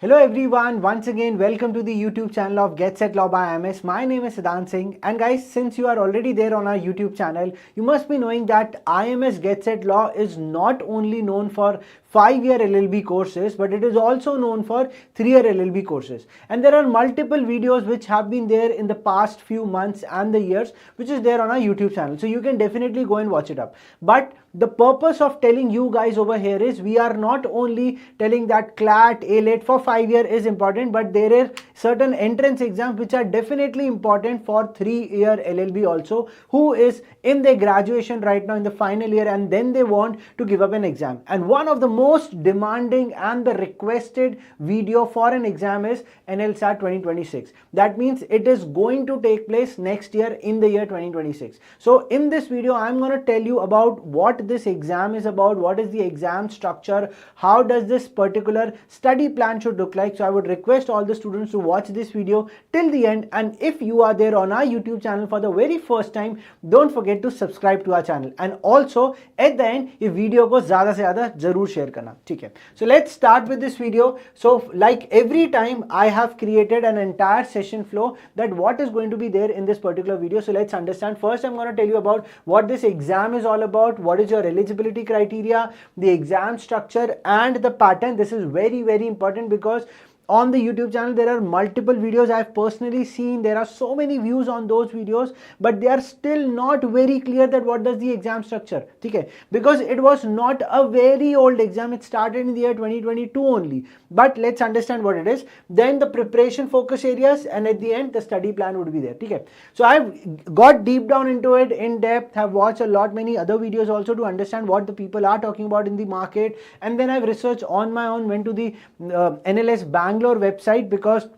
Hello everyone, once again welcome to the YouTube channel of Get Set Law by IMS. My name is Siddhant Singh, and guys, since you are already there on our YouTube channel, you must be knowing that IMS Get Set Law is not only known for 5-year LLB courses, but it is also known for 3-year LLB courses. And there are multiple videos which have been there in the past few months and the years, which is there on our YouTube channel. So you can definitely go and watch it up. But the purpose of telling you guys over here is we are not only telling that CLAT, ALET for 5-year is important, but there are certain entrance exams which are definitely important for 3-year LLB also, who is in their graduation right now in the final year and then they want to give up an exam. And one of the most demanding and the requested video for an exam is NLSAT 2026. That means it is going to take place next year in the year 2026. So in this video, I'm going to tell you about what this exam is about, what is the exam structure, how does this particular study plan should look like. So I would request all the students to watch this video till the end, and if you are there on our YouTube channel for the very first time, don't forget to subscribe to our channel, and also at the end ये video को ज़्यादा से ज़्यादा जरूर share करना, ठीक है. So let's start with this video. So like every time I have created an entire session flow that what is going to be there in this particular video. So let's understand. First I'm going to tell you about what this exam is all about, what is your eligibility criteria, the exam structure and the pattern. This is very important because on the YouTube channel there are multiple videos I have personally seen. There are so many views on those videos, but they are still not very clear that what does the exam structure, okay? Because it was not a very old exam. It started in the year 2022 only. But let's understand what it is. Then the preparation focus areas, and at the end the study plan would be there, okay? So I've got deep down into it in depth, have watched a lot many other videos also to understand what the people are talking about in the market, and then I've researched on my own, went to the NLS Bangalore website, because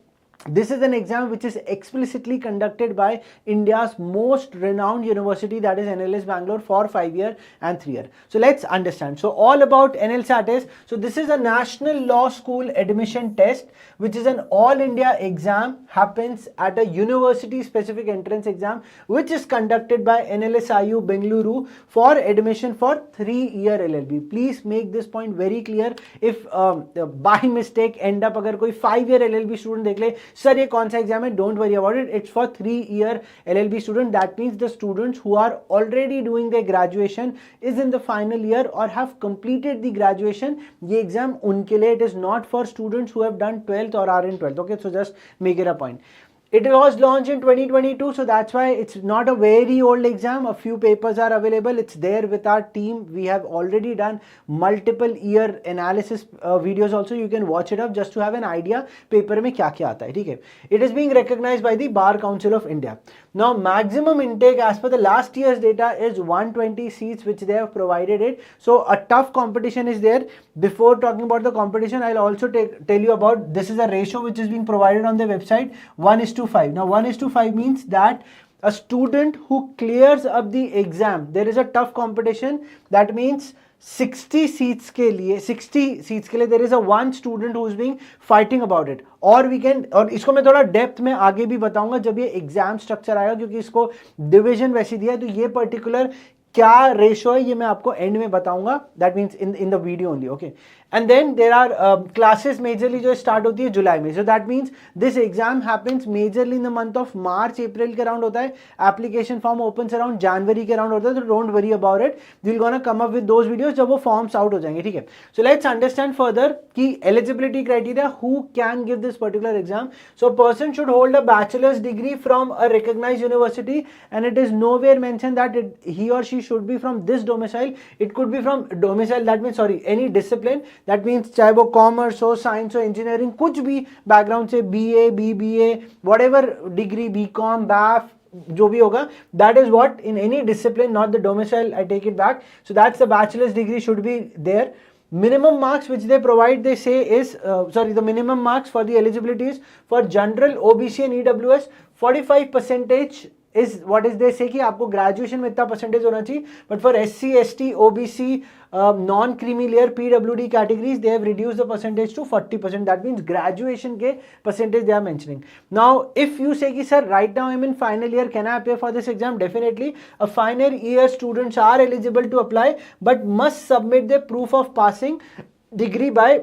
this is an exam which is explicitly conducted by India's most renowned university, that is NLS Bangalore, for 5-year and 3-year. So let's understand. So all about NLSAT is, so this is a National Law School Admission Test, which is an all India exam, happens at a university specific entrance exam, which is conducted by NLSIU Bengaluru for admission for 3-year LLB. Please make this point very clear. If by mistake end up अगर कोई 5-year LLB student देख ले, sir ये कौन सा exam है, don't worry about it, it's for 3-year LLB student. That means the students who are already doing their graduation, is in the final year or have completed the graduation. ये exam उनके लिए, it is not for students who have done 12th or are in 12th. Okay, so just make it a point. It was launched in 2022, so that's why it's not a very old exam. A few papers are available. It's there with our team. We have already done multiple year analysis videos also. You can watch it up just to have an idea paper में क्या क्या आता है, ठीक है. It is being recognized by the Bar Council of India. Now maximum intake as per the last year's data is 120 seats which they have provided it. So a tough competition is there. Before talking about the competition, I'll also tell you about, this is a ratio which is being provided on the website, 1:5. Now 1:5 means that a student who clears up the exam, there is a tough competition. That means 60 seats के लिए there is a one student who is being fighting about it. और we can, और इसको मैं थोड़ा depth में आगे भी बताऊंगा जब ये एग्जाम स्ट्रक्चर आएगा, क्योंकि इसको डिवीजन वैसे दिया है, तो ये पर्टिकुलर क्या रेशो है ये मैं आपको एंड में बताऊंगा. That means in the video only, okay. And then there are classes majorly जो स्टार्ट होती है जुलाई में. So that means this exam happens majorly in the month of March April के अराउंड होता है. एप्लीकेशन फॉर्म ओपन अराउंड जनवरी के अराउंड होता है. तो don't worry about it, will gonna come up with those videos जब वो फॉर्म्स आउट हो जाएंगे, ठीक है. सो लेट्स अंडरस्टैंड फर्दर कि eligibility criteria, who can give this particular exam. So person should hold a bachelor's degree from a recognised university, and it is nowhere mention that he और she should be from this domicile. It could be from domicile, that means sorry, any discipline. That means चाहे वो commerce हो, science हो, engineering, कुछ भी background से, BA, BBA, whatever degree, BCom, BAF, जो भी होगा, that is what in any discipline, not the domicile, I take it back. So that's the bachelor's degree should be there. Minimum marks which they provide, they say is the minimum marks for the eligibility is for general, OBC and EWS 45% is what is they say कि आपको graduation में इतना percentage होना चाहिए. But for SC, ST, OBC, non creamy layer, PWD categories, they have reduce the percentage to 40%. That means graduation के percentage they are mentioning. Now if you say कि sir right now I am in final year, can I appear for this exam? Definitely a final year students are eligible to apply, but must submit the proof of passing degree by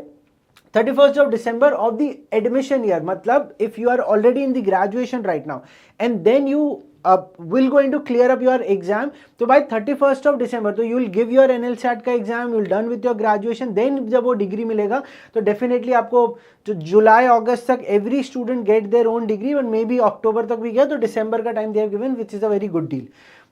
31st of December of the admission year, matlab if you are already in the graduation right now and then you will going to clear up your exam, तो by 31st of December तो you will give your NLSAT का exam, you will done with your graduation, then जब वो degree मिलेगा तो definitely आपको जो जुलाई अगस्त तक every student get their own degree, और मे बी अक्टूबर तक भी गया तो दिसंबर का time they have given, which is a very good deal.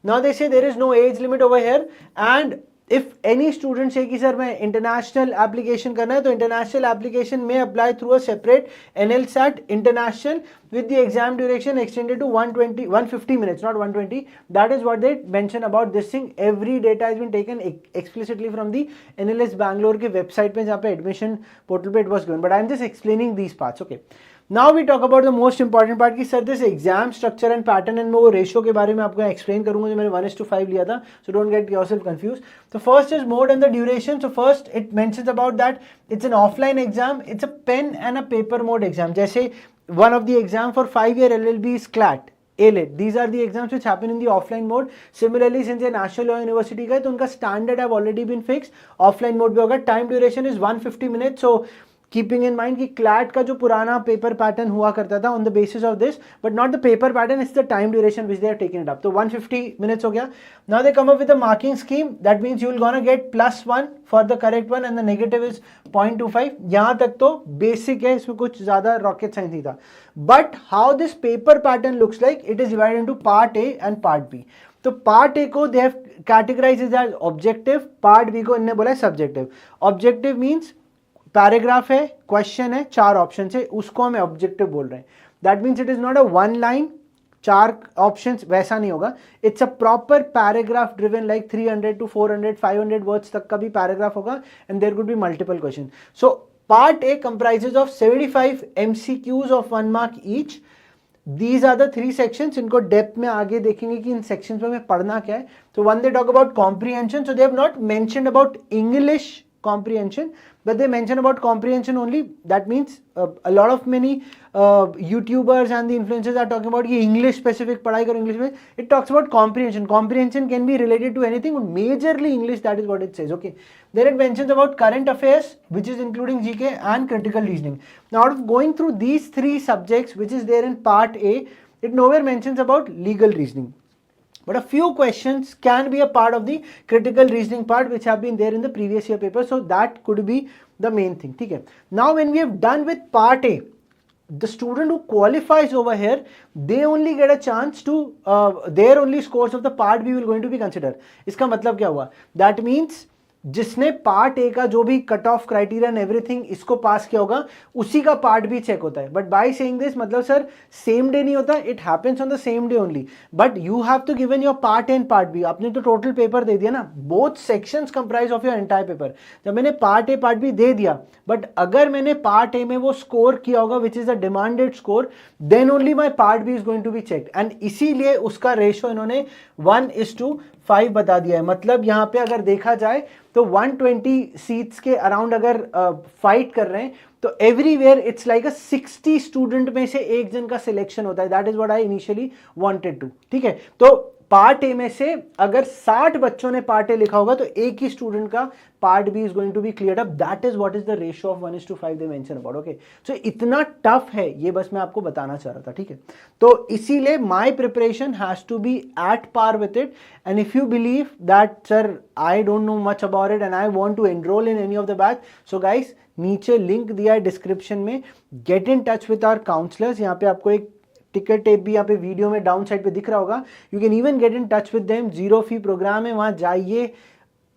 Now they say there is no age limit over here, and if any student say कि sir मैं international application करना है तो इंटरनेशनल एप्लीकेशन में apply through a separate NLSAT international with the exam duration extended to 150 minutes, not 120. That is what they mention about this thing. Every data has been taken explicitly from the NLS Bangalore के website पे, जहाँ पे admission portal पे it was given. But I am just explaining these parts. Okay. Now we talk about the most important part कि sir this exam structure and pattern and मैं वो ratio के बारे में आपको explain करूँगा जो मैंने 1:5 लिया था. So don't get yourself confused. So first is mode and the duration. So first it mentions about that it's an offline exam. It's a pen and a paper mode exam. जैसे one of the exam for 5-year LLB is CLAT, ALET. These are the exams which happen in the offline mode. Similarly, since ये National Law University का है तो उनका standard have already been fixed. Offline mode भी होगा. Time duration is 150 minutes. So keeping in mind कि CLAT का जो पुराना पेपर पैटर्न हुआ करता था on the basis of this, but not the paper pattern, is the time duration which they are taking it up. तो 150 minutes हो गया. Now they come up with a marking scheme that means you will gonna get +1 for the correct one and the negative is 0.25. यहाँ तक तो basic है, इसमें कुछ ज्यादा रॉकेट साइंस नहीं था. But how this paper pattern looks like, it is divided into part A and part B. तो पार्ट ए को they have categorised as objective, part B को इन्होंने बोला है सब्जेक्टिव. ऑब्जेक्टिव मींस पैराग्राफ है, question है, 4 ऑप्शन है, उसको हम ऑब्जेक्टिव बोल रहे हैं. That means it is not a 1 line 4 options, वैसा नहीं होगा. It's a proper paragraph driven, like 300 to 400 500 words तक का भी पैराग्राफ होगा and there could be multiple question. So part A comprises of 75 MCQs of 1 mark each. These are the 3 sections. इनको depth में आगे देखेंगे कि इन सेक्शंस में पढ़ना क्या है. तो one they talk about comprehension, so they have not mentioned about English comprehension, but they mention about comprehension only. That means a lot of many YouTubers and the influencers are talking about कि English specific पढ़ाई करो English में. It talks about comprehension. Comprehension can be related to anything, but majorly English. That is what it says. Okay. Then it mentions about current affairs, which is including GK and critical reasoning. Now, out of going through these 3 subjects, which is there in part A, it nowhere mentions about legal reasoning. But a few questions can be a part of the critical reasoning part which have been there in the previous year paper. So that could be the main thing. Okay. Now when we have done with part A, the student who qualifies over here, they only get a chance to, their only scores of the part B will going to be considered. इसका मतलब क्या हुआ? That means जिसने part A का जो भी cut off criteria and everything इसको पास किया होगा उसी का पार्ट बी चेक होता है. बट बाय सेइंग दिस मतलब सर सेम डे नहीं होता, it happens on the same day only, but you have to given your part A and part B. आपने तो टोटल पेपर दे दिया ना, both sections comprise of your entire paper. जब मैंने पार्ट ए पार्ट बी दे दिया, but अगर मैंने पार्ट ए में वो स्कोर किया होगा which is the demanded score, then only my part B is going to be checked. And इसीलिए उसका रेशो इन्होंने 1:5 बता दिया है. मतलब यहाँ पे अगर देखा जाए तो 120 सीट्स के अराउंड अगर फाइट कर रहे हैं तो everywhere it's like a 60 student में से एक जन का सिलेक्शन होता है. That is what I initially wanted to. ठीक है. तो पार्ट ए में से अगर 60 बच्चों ने पार्ट ए लिखा होगा तो एक ही स्टूडेंट का part B is going to be cleared up. That is what is the ratio of 1:5 they mention about. Okay. So इतना टफ है ये, बस मैं आपको बताना चाह रहा था. ठीक है. तो इसीलिए my preparation has to be at par with it. And if you believe that sir I don't know much about it and I want to enrol in any of the batch, so guys नीचे link दिया है description में. Get in touch with our counsellors. यहाँ पे आपको एक ticker tape भी यहाँ पे वीडियो में डाउन साइड पे दिख रहा होगा. You can even get in touch with them. 0 fee programme है, वहाँ जाइए,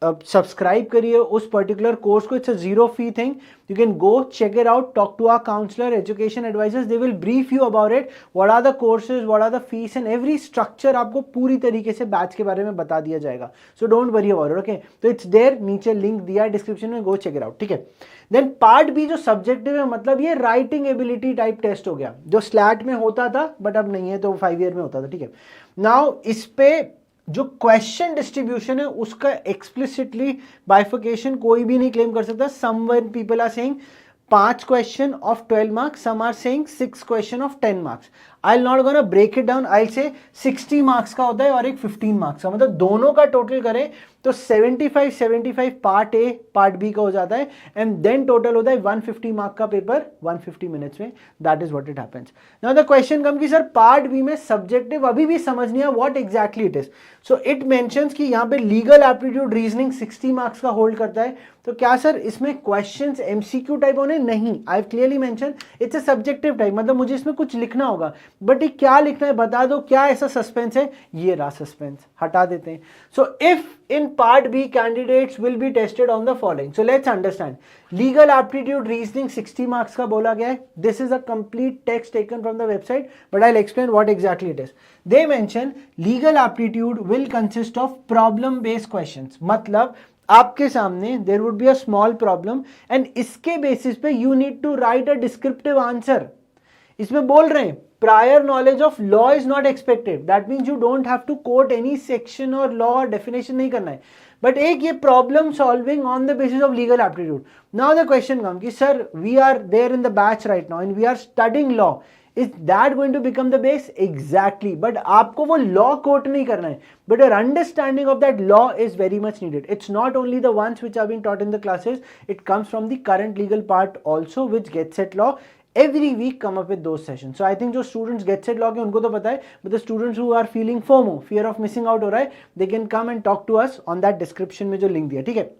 सब्सक्राइब करिए उस पर्टिकुलर कोर्स को. It's a 0 fee thing. You can go check it out, talk to our counsellor, education advisors. They will brief you about it, what are the courses, what are the fees and every structure. आपको पूरी तरीके से batch के बारे में बता दिया जाएगा. So don't worry about it. Okay. तो इट्स देयर, नीचे लिंक दिया है डिस्क्रिप्शन में, गो चेक इट आउट. ठीक है. देन पार्ट बी जो सब्जेक्टिव है, मतलब ये राइटिंग एबिलिटी टाइप टेस्ट हो गया जो स्लैट में होता था बट अब नहीं है, तो 5 ईयर में होता था. ठीक है. नाउ इस पे जो क्वेश्चन डिस्ट्रीब्यूशन है उसका एक्सप्लिसिटली बाइफिकेशन कोई भी नहीं क्लेम कर सकता. Someone people are saying 5 question of 12 marks, some are saying 6 question of 10 marks. I will not gonna break it down, I say 60 marks का होता है और एक 15 मार्क्स का, मतलब दोनों का टोटल करें तो 75 पार्ट ए पार्ट बी का हो जाता है, एंड देन टोटल होता है 150 मार्क का पेपर 150 मिनट्स में. That is what it happens. Now the question come कि सर पार्ट बी में सब्जेक्टिव अभी भी समझ नहीं आया what exactly it is. So it mentions कि यहाँ पे लीगल एप्टीट्यूड रीजनिंग 60 मार्क्स का होल्ड करता है. तो क्या सर इसमें क्वेश्चंस एमसीक्यू टाइप होने? नहीं, I have clearly mention it's a subjective type, मतलब मुझे इसमें कुछ लिखना होगा, बट ये क्या लिखना है बता दो. क्या ऐसा सस्पेंस है? ये रहा सस्पेंस, हटा देते हैं. So if in part B candidates will be tested on the following. So let's understand. Legal aptitude reasoning 60 marks का बोला गया है. This is a complete text taken from the website, but I'll explain what exactly it is. They mention legal aptitude will consist of problem based questions. मतलब आपके सामने there would be a small problem and इसके basis पे you need to write a descriptive answer. इसमें बोल रहे हैं prior knowledge of law is not expected. That means you don't have to quote any section or law or definition नहीं करना है. But एक ये problem solving on the basis of legal aptitude. Now the question comes कि sir we are there in the batch right now and we are studying law. Is that going to become the base? Exactly. But आपको वो law quote नहीं करना है. But your understanding of that law is very much needed. It's not only the ones which are being taught in the classes. It comes from the current legal part also, which gets at law. Every week come up with those sessions. So I think जो students get set law के उनको तो पता है, but the students who are feeling FOMO, fear of missing out हो रहा है, they can come and talk to us on that description में जो link दिया, ठीक है.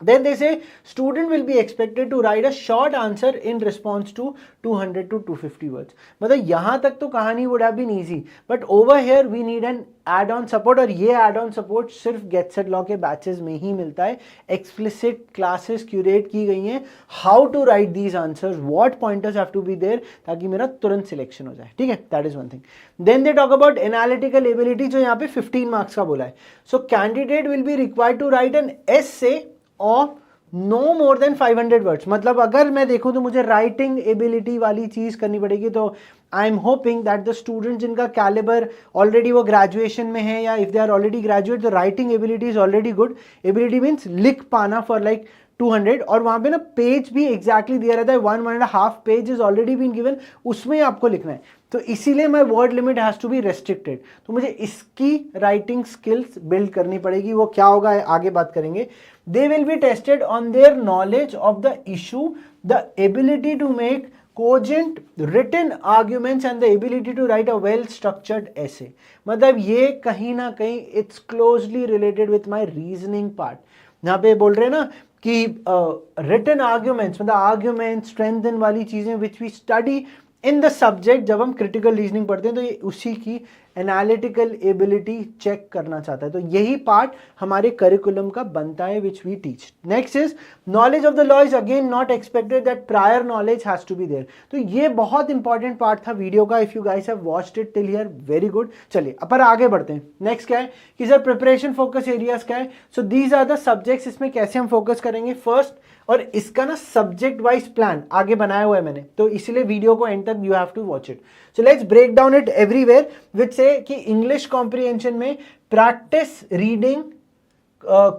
Then they say student will be expected to write a short answer in response to 200 to 250 words. मतलब यहाँ तक तो कहानी would have been easy, but over here we need an add-on support, और ये add-on support सिर्फ Get Set Law के batches में ही मिलता है. Explicit classes curate की गई हैं, how to write these answers, what pointers have to be there, ताकि मेरा तुरंत selection हो जाए, ठीक है. That is one thing. Then they talk about analytical ability, जो यहाँ पे 15 marks का बोला है. So candidate will be required to write an essay of no more than 500 words. मतलब अगर मैं देखूं तो मुझे राइटिंग एबिलिटी वाली चीज करनी पड़ेगी. तो I am hoping that the student जिनका कैलिबर ऑलरेडी वो ग्रेजुएशन में है, या if they are already graduate, तो writing ability is already good. Ability means लिख पाना फॉर लाइक 200, और वहां पे ना पेज भी एग्जैक्टली दिया रहता है, 1.5 page is already been given, उसमें आपको लिखना है. तो इसीलिए my word limit has to be restricted. तो मुझे इसकी राइटिंग स्किल्स बिल्ड करनी पड़ेगी. वो क्या होगा आगे बात करेंगे. They will be tested on their knowledge of the issue, the ability to make cogent written arguments and the ability to write a well structured essay. मतलब ये कहीं ना कहीं it's closely related with my reasoning part. यहाँ पे बोल रहे हैं ना कि written arguments, मतलब arguments, strengthen वाली चीजें which we study in the subject. जब हम क्रिटिकल रीजनिंग पढ़ते हैं तो ये उसी की एनालिटिकल एबिलिटी चेक करना चाहता है. तो यही पार्ट हमारे करिकुलम का बनता है which we teach. Next is knowledge of the law is again not expected that prior knowledge has to be there. तो ये बहुत इंपॉर्टेंट पार्ट था वीडियो का. If you guys have watched it till here, very good. चलिए पर आगे बढ़ते हैं. नेक्स्ट क्या है कि सर प्रिपरेशन फोकस एरियाज क्या है. So these are the subjects. इसमें कैसे हम फोकस करेंगे फर्स्ट, और इसका ना सब्जेक्ट वाइज प्लान आगे बनाया हुआ है मैंने, तो इसलिए वीडियो को एंड तक you have to watch it. So let's break down it everywhere which say कि इंग्लिश कॉम्प्रिहेंशन में प्रैक्टिस रीडिंग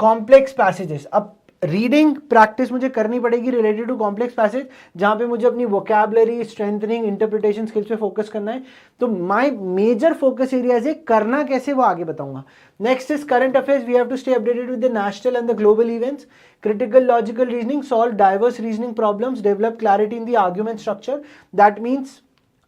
कॉम्प्लेक्स पैसेजेस. अब रीडिंग प्रैक्टिस मुझे करनी पड़ेगी रिलेटेड टू कॉम्प्लेक्स पैसेज, जहां पे मुझे अपनी वोकैबुलरी, स्ट्रेंथनिंग, इंटरप्रिटेशन स्किल्स पे फोकस करना है. तो माय मेजर फोकस एरियाज है, करना कैसे वो आगे बताऊंगा. Next is current affairs. We have to stay updated with the national and the global events. Critical logical reasoning, solve diverse reasoning problems, develop clarity in the argument structure. That means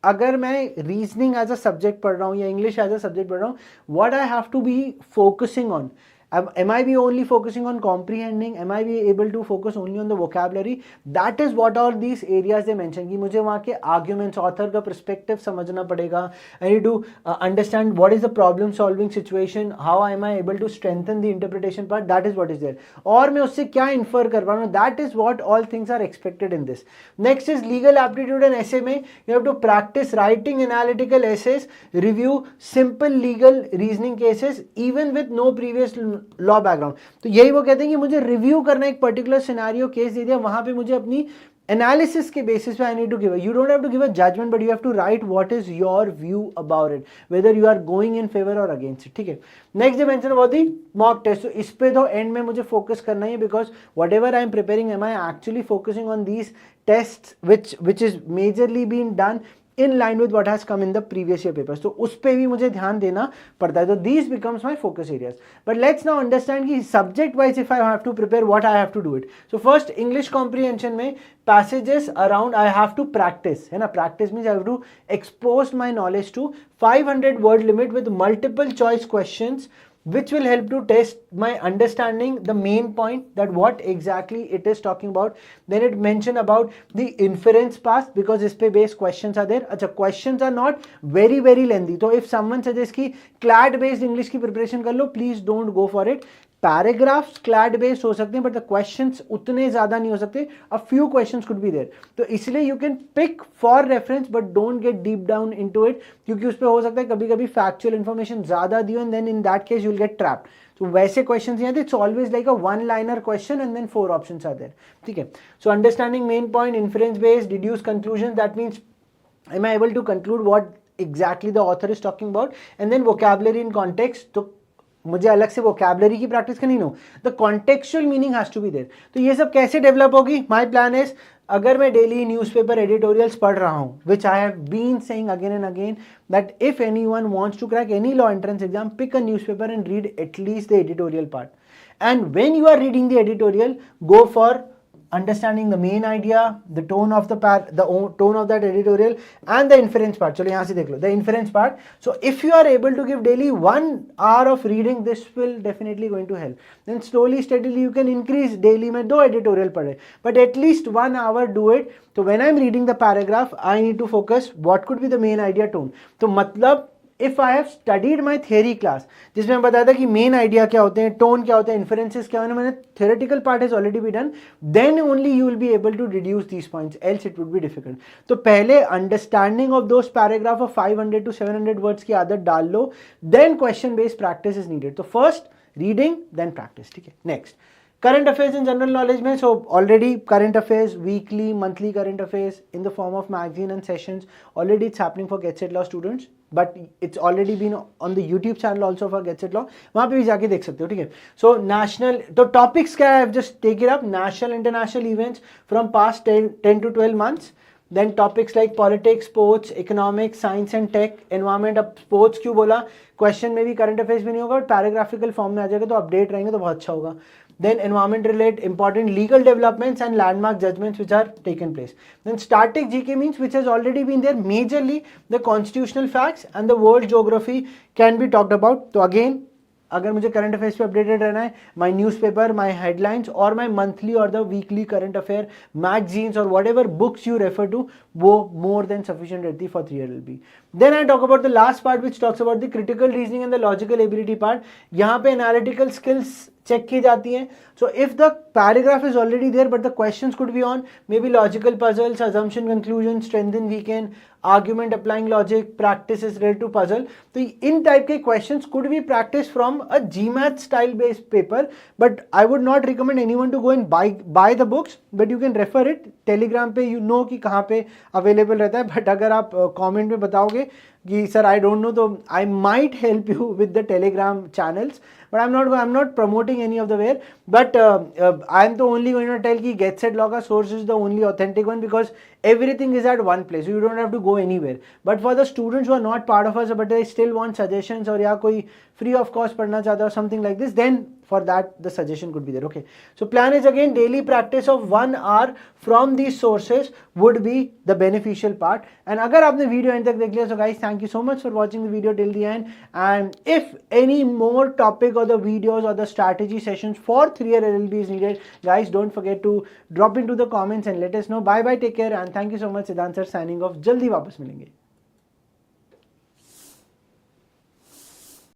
अगर मैं reasoning as a subject पढ़ रहा हूँ या English as a subject पढ़ रहा हूँ, what I have to be focusing on. Am I be only focusing on comprehending? Am I be able to focus only on the vocabulary? That is what all these areas they mention कि मुझे वहाँ के arguments, author का perspective समझना पड़ेगा. I need to understand what is the problem solving situation. How am I able to strengthen the interpretation part? That is what is there. और मैं उससे क्या infer कर पा रहा हूँ? That is what all things are expected in this. Next is legal aptitude and essay में you have to practice writing analytical essays, review simple legal reasoning cases even with no previous law background. तो यही वो कहते हैं कि मुझे review करना, एक पर्टिकुलर सिनेरियो केस दे दिया, वहां पे मुझे अपनी एनालिसिस के बेसिस पे I need to give. You don't have to give a judgement, but you have to write what is your view about it, whether you are going in favour or against it. ठीक है. Next dimension about the mock test. तो इस पे तो and में मुझे focus करना है, because whatever I am preparing am I actually focusing on these test which is majorly been done in line with what has come in the previous year papers, तो उस पर भी मुझे ध्यान देना पड़ता है. तो these becomes my focus areas. But let's now understand कि subject wise if I have to prepare what I have to do it. So first English comprehension में passages around I have to practice, है ना. Practice means I have to expose my knowledge to 500 word limit with multiple choice questions, which will help to test my understanding the main point that what exactly it is talking about. Then it mentioned about the inference part because इस पे based questions are there. अच्छा, questions are not very lengthy. So if someone suggests कि CLAD based English की preparation कर लो, please don't go for it. Paragraphs clad based हो सकते हैं but the questions उतने ज्यादा नहीं हो सकते. A few questions could be there, तो इसलिए you can pick for reference but don't get deep down into it, क्योंकि उस पे हो सकता है कभी कभी फैक्चुअल इन्फॉर्मेशन ज्यादा दी हो and then in that case you will get trapped. तो वैसे क्वेश्चंस नहीं आते. It's always like a one liner question and then 4 options are there. ठीक है. So understanding main point, inference based, deduce conclusion, that means am I able to conclude what exactly the author is talking about, and then vocabulary in context. तो मुझे अलग से vocabulary की practice करनी, no, the contextual meaning has to be there. तो ये सब कैसे डेवलप होगी? माय प्लान इज, अगर मैं डेली न्यूज़पेपर एडिटोरियल्स पढ़ रहा हूँ, which I have been saying again and again that if anyone wants to crack any law entrance exam, pick a newspaper and read at least the editorial part. And when you are reading the editorial, go for understanding the main idea, the tone of the tone of that editorial, and the inference part. चलो यहाँ से देख लो the inference part. So if you are able to give daily 1 hour of reading, this will definitely going to help. Then slowly steadily you can increase. daily में 2 editorial पढ़े, but at least 1 hour do it. So when I'm reading the paragraph, I need to focus what could be the main idea, tone. तो मतलब if I have studied my theory class, जिसमें बताया था कि main idea क्या होते हैं, tone क्या होता है, इन्फ्रेंसेस क्या होते हैं, मैंने theoretical part has already be done, then only you will be able to reduce these points, else it would be difficult. तो पहले understanding of those paragraph of 500 to 700 words की आदत डाल लो, then question based practice is needed. तो first reading, then practice. ठीक है. Next, current affairs and general knowledge में, so already current affairs, weekly, monthly current affairs in the form of magazine and sessions, already it's happening for Get Set Law students, but it's already been on the YouTube channel also for Get Set Law, वहाँ पे भी जाके देख सकते हो. ठीक है. So national, तो topics क्या है, just take it up, national international events from past 10 to 12 months. Then topics like politics, sports, economics, science and tech, environment. अब sports क्यों बोला, क्वेश्चन में भी करंट अफेयर्स भी नहीं होगा, पैराग्राफिकल फॉर्म में आ जाएगा, तो अपडेट रहेंगे तो बहुत अच्छा होगा. Then environment relate important legal developments and landmark judgments which are taken place. Then static GK means which has already been there, majorly the constitutional facts and the world geography can be talked about. तो again, अगर मुझे current affairs पे updated रहना है, my newspaper, my headlines और my monthly और the weekly current affair magazines और whatever books you refer to, वो मोर देन सफिशिएंट रहती for 3 LLB. Then I talk about the last part which talks about the critical reasoning and the logical ability part. यहाँ पे analytical skills check की जाती हैं. So if the paragraph is already there but the questions could be on may be logical puzzles, assumption conclusion, strengthen weekend, argument applying logic, practices related to puzzle. तो इन type के questions could be practice from a GMAT style based paper, but I would not recommend anyone to go and buy the books, but you can refer it. Telegram पे you know कि कहाँ पे available रहता है, but अगर आप comment में बताओगे कि सर आई डोंट नो, तो I might help you with the Telegram channels, but I'm not promoting any of the way, but I'm the only going to tell कि Get Set Law का source is the only authentic one because everything is at one place, so you don't have to go anywhere. But for the students who are not part of us but they still want suggestions और या कोई free of cost पढ़ना चाहता है or something like this, then for that the suggestion could be there. Okay, so plan is again daily practice of 1 hour from these sources would be the beneficial part. And अगर आपने video and तक देख लिया, so guys thank you so much for watching the video till the end, and if any more topic or the videos or the strategy sessions for 3 year LLB is needed, guys don't forget to drop into the comments and let us know. Bye bye, take care and thank you so much. सिद्धांत sir signing off. जल्दी वापस मिलेंगे.